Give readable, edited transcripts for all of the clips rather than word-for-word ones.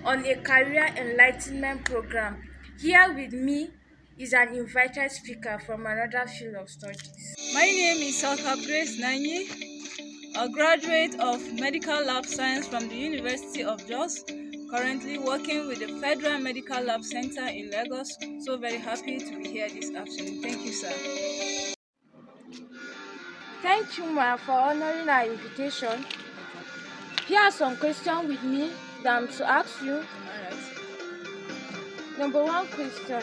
on a career enlightenment program. Here with me is an invited speaker from another field of studies. My name is Salka Grace Nanyi, a graduate of Medical Lab Science from the University of Jos, currently working with the Federal Medical Lab Center in Lagos. So very happy to be here this afternoon. Thank you, sir. Thank you, ma, for honoring our invitation. Here are some questions with me that I'm to ask you. All right. Number one question: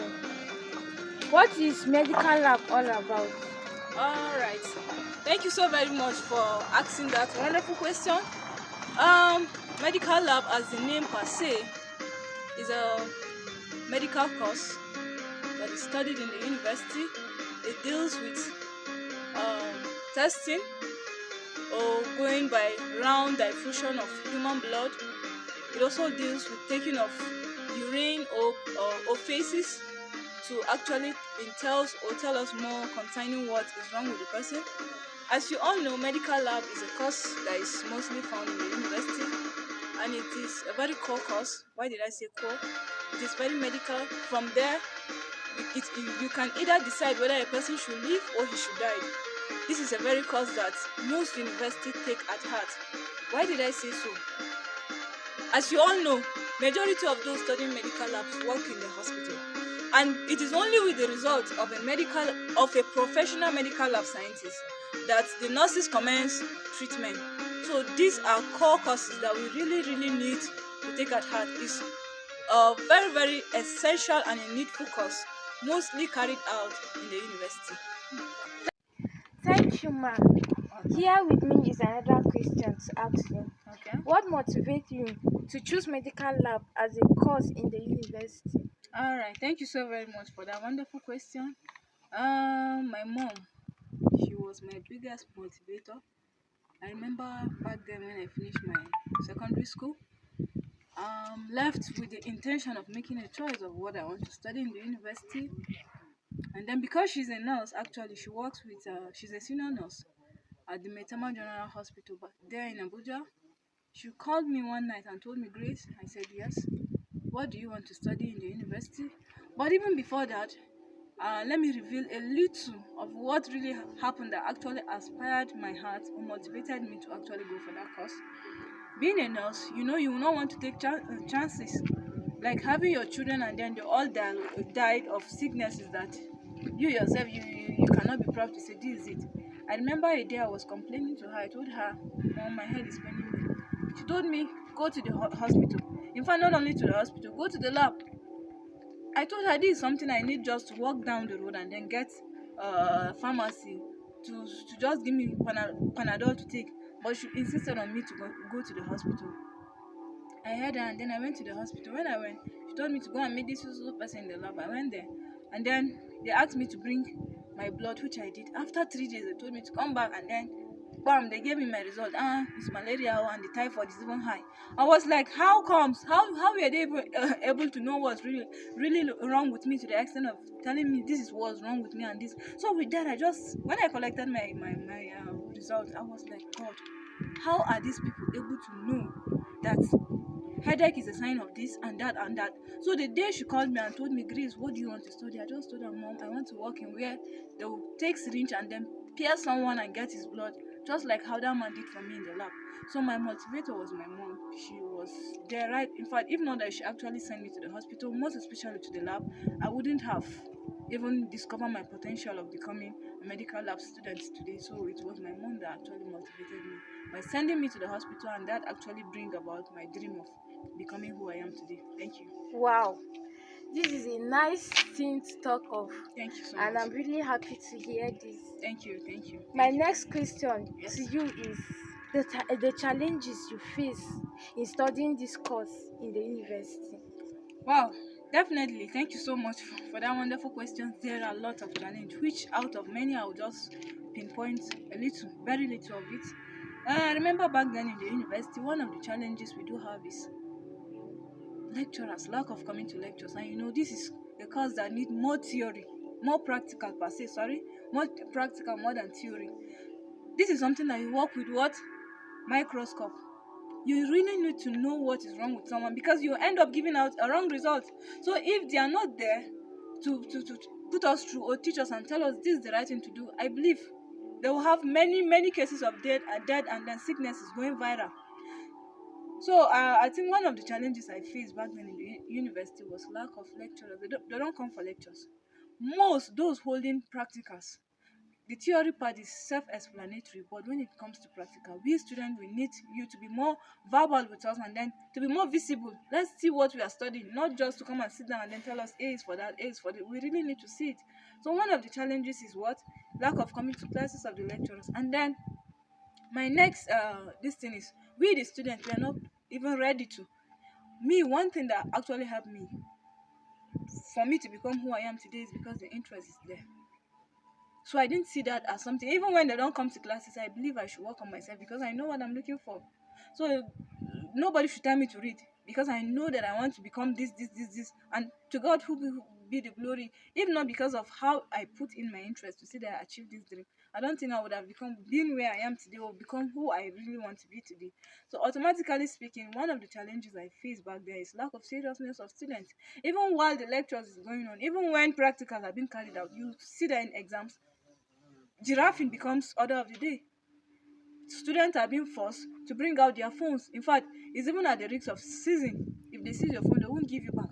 what is medical lab all about? All right. Thank you so very much for asking that wonderful question. Medical lab, as the name per se, is a medical course that is studied in the university. It deals with testing or going by round diffusion of human blood. It also deals with taking of urine or feces to actually tell us more concerning what is wrong with the person. As you all know, medical lab is a course that is mostly found in the university, and it is a very core course. Why did I say core? It is very medical. From there, you can either decide whether a person should live or he should die. This is a very course that most universities take at heart. Why did I say so? As you all know, majority of those studying medical labs work in the hospital, and it is only with the result of a professional medical lab scientist that the nurses commence treatment. So these are core courses that we really need to take at heart. It's a very essential and a needful course, mostly carried out in the university. Thank you, ma. Here with me is another question to ask you. Okay. What motivates you to choose medical lab as a course in the university? All right. Thank you so very much for that wonderful question. My mom, she was my biggest motivator. I remember back then when I finished my secondary school, left with the intention of making a choice of what I want to study in the university. And then because she's a nurse, actually, she works with, she's a senior nurse at the Metama General Hospital, but there in Abuja. She called me one night and told me, Grace, I said, yes. What do you want to study in the university? But even before that, let me reveal a little of what really happened that actually inspired my heart or motivated me to actually go for that course. Being a nurse, you will not want to take chances. Like having your children and then they all died of sicknesses that you yourself, you cannot be proud to say, this is it. I remember a day I was complaining to her. I told her, Mom, my head is paining me. She told me, go to the hospital. In fact, not only to the hospital, go to the lab. I told her this is something I need just to walk down the road and then get pharmacy to just give me Panadol to take. But she insisted on me to go to the hospital. I heard her and then I went to the hospital. When I went, she told me to go and meet this person in the lab. I went there and then they asked me to bring my blood, which I did. After 3 days, they told me to come back and then bam, they gave me my result. It's malaria and the typhoid is even high. I was like, how comes? How were they able to know what's really wrong with me to the extent of telling me this is what's wrong with me and this? So with that, when I collected my result, I was like, God, how are these people able to know that headache is a sign of this and that and that? So the day she called me and told me, Grace, what do you want to study? I just told her, Mom, I want to work in where they will take syringe and then pierce someone and get his blood, just like how that man did for me in the lab. So my motivator was my mom. She was there, right? In fact, if not that she actually sent me to the hospital, most especially to the lab, I wouldn't have even discovered my potential of becoming a medical lab student today. So it was my mom that actually motivated me by sending me to the hospital, and that actually bring about my dream of becoming who I am today. Thank you. Wow, this is a nice thing to talk of, Thank you so and much. I'm really happy to hear this. Thank you. Thank you. My Thank you. next question Yes. to you is the challenges you face in studying this course in the university. Wow, definitely. Thank you so much for that wonderful question. There are a lot of challenges, which out of many I will just pinpoint a little, very little of it. I remember back then in the university, one of the challenges we do have is lecturers, lack of coming to lectures. And this is a course that need more theory, more practical per se, more practical more than theory. This is something that you work with what? Microscope. You really need to know what is wrong with someone, because you end up giving out a wrong result. So if they are not there to put us through or teach us and tell us this is the right thing to do, I believe they will have many cases of dead and then sickness is going viral. So I think one of the challenges I faced back then in the university was lack of lecturers. They don't come for lectures. Most those holding practicals, the theory part is self-explanatory, but when it comes to practical, we students, we need you to be more verbal with us and then to be more visible. Let's see what we are studying, not just to come and sit down and then tell us A is for that, A is for that. We really need to see it. So one of the challenges is what? Lack of coming to classes of the lecturers. And then my next this thing is, we the students, we are not even ready to. Me, one thing that actually helped me for me to become who I am today is because the interest is there. So I didn't see that as something. Even when they don't come to classes, I believe I should work on myself because I know what I'm looking for. So nobody should tell me to read because I know that I want to become this. And to God who be the glory. If not because of how I put in my interest to see that I achieved this dream, I don't think I would have been where I am today or become who I really want to be today. So automatically speaking, one of the challenges I faced back there is lack of seriousness of students. Even while the lectures is going on, even when practicals are being carried out, you see that in exams giraffing becomes order of the day. Students are being forced to bring out their phones. In fact, it's even at the risk of seizing. If they seize your phone, they won't give you back.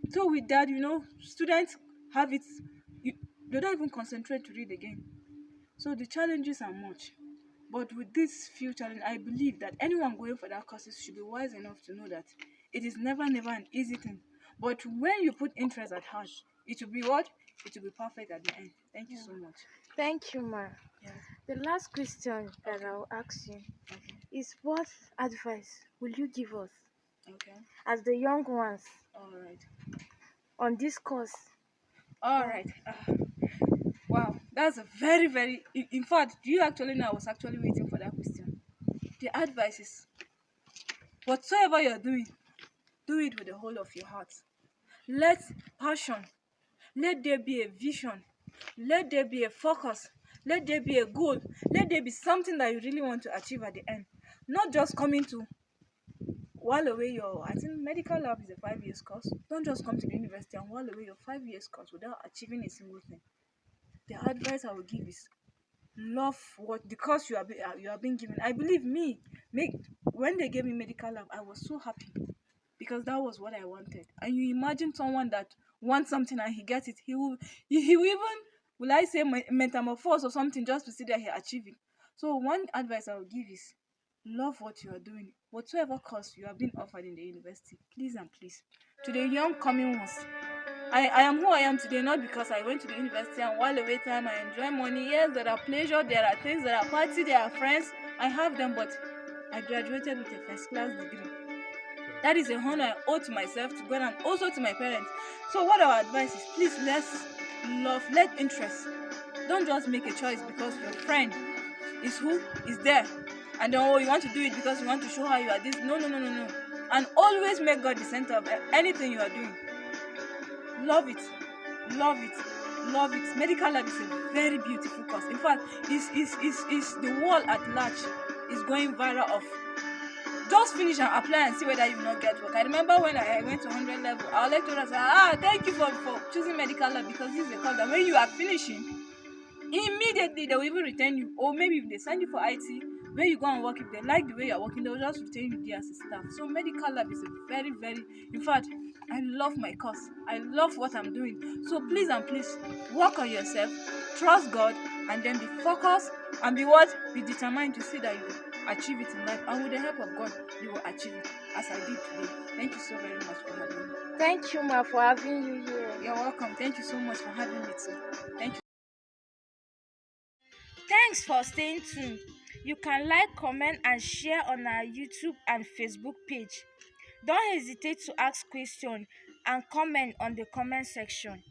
So with that, students have it. You, they don't even concentrate to read again. So the challenges are much. But with this few challenges, I believe that anyone going for that courses should be wise enough to know that it is never an easy thing. But when you put interest at heart, it will be what? It will be perfect at the end. Thank you so much. Thank you, ma. Yeah. The last question that Okay. I'll ask you Okay. is, what advice will you give us Okay. as the young ones All right. on this course? All Wow. right. Wow. That's a very. In fact, do you actually know? I was actually waiting for that question. The advice is, whatsoever you're doing, do it with the whole of your heart. Let passion, let there be a vision, let there be a focus, let there be a goal, let there be something that you really want to achieve at the end. Not just coming to while away your, I think medical lab is a 5 years course. Don't just come to the university and while away your 5 years course without achieving a single thing. The advice I would give is, love what the course you are being given. I believe me, make when they gave me medical lab, I was so happy because that was what I wanted. And you imagine someone that wants something and he gets it, he will even, will I say, metamorphose or something just to see that he achieve it. So one advice I would give is, love what you are doing, whatsoever course you are being offered in the university. Please and please, to the young coming ones, I am who I am today not because I went to the university and while away time I enjoy money. Yes, there are pleasure, there are things, there are party, there are friends. I have them, but I graduated with a first class degree. That is a honor I owe to myself, to God, and also to my parents. So what our advice is, please, let's love, let interest. Don't just make a choice because your friend is who is there, and then you want to do it because you want to show how you are this. No. And always make God the center of anything you are doing. Love it, love it, love it. Medical lab is a very beautiful course. In fact, is the world at large is going viral of, just finish and apply and see whether you will not get work. I remember when I went to 100 level, our lecturer said, thank you for choosing medical lab because this is a course that when you are finishing, immediately they will even return you. Or maybe if they send you for IT, when you go and work, if they like the way you're working, they will just retain you there as a staff. So medical lab is a very, in fact, I love my course. I love what I'm doing. So please and please, work on yourself, trust God, and then be focused and be what? Be determined to see that you achieve it in life. And with the help of God, you will achieve it as I did today. Thank you so very much for having me. Thank you, ma, for having you here. You're welcome. Thank you so much for having me too. Thank you. Thanks for staying tuned. You can like, comment, and share on our YouTube and Facebook page. Don't hesitate to ask questions and comment on the comment section.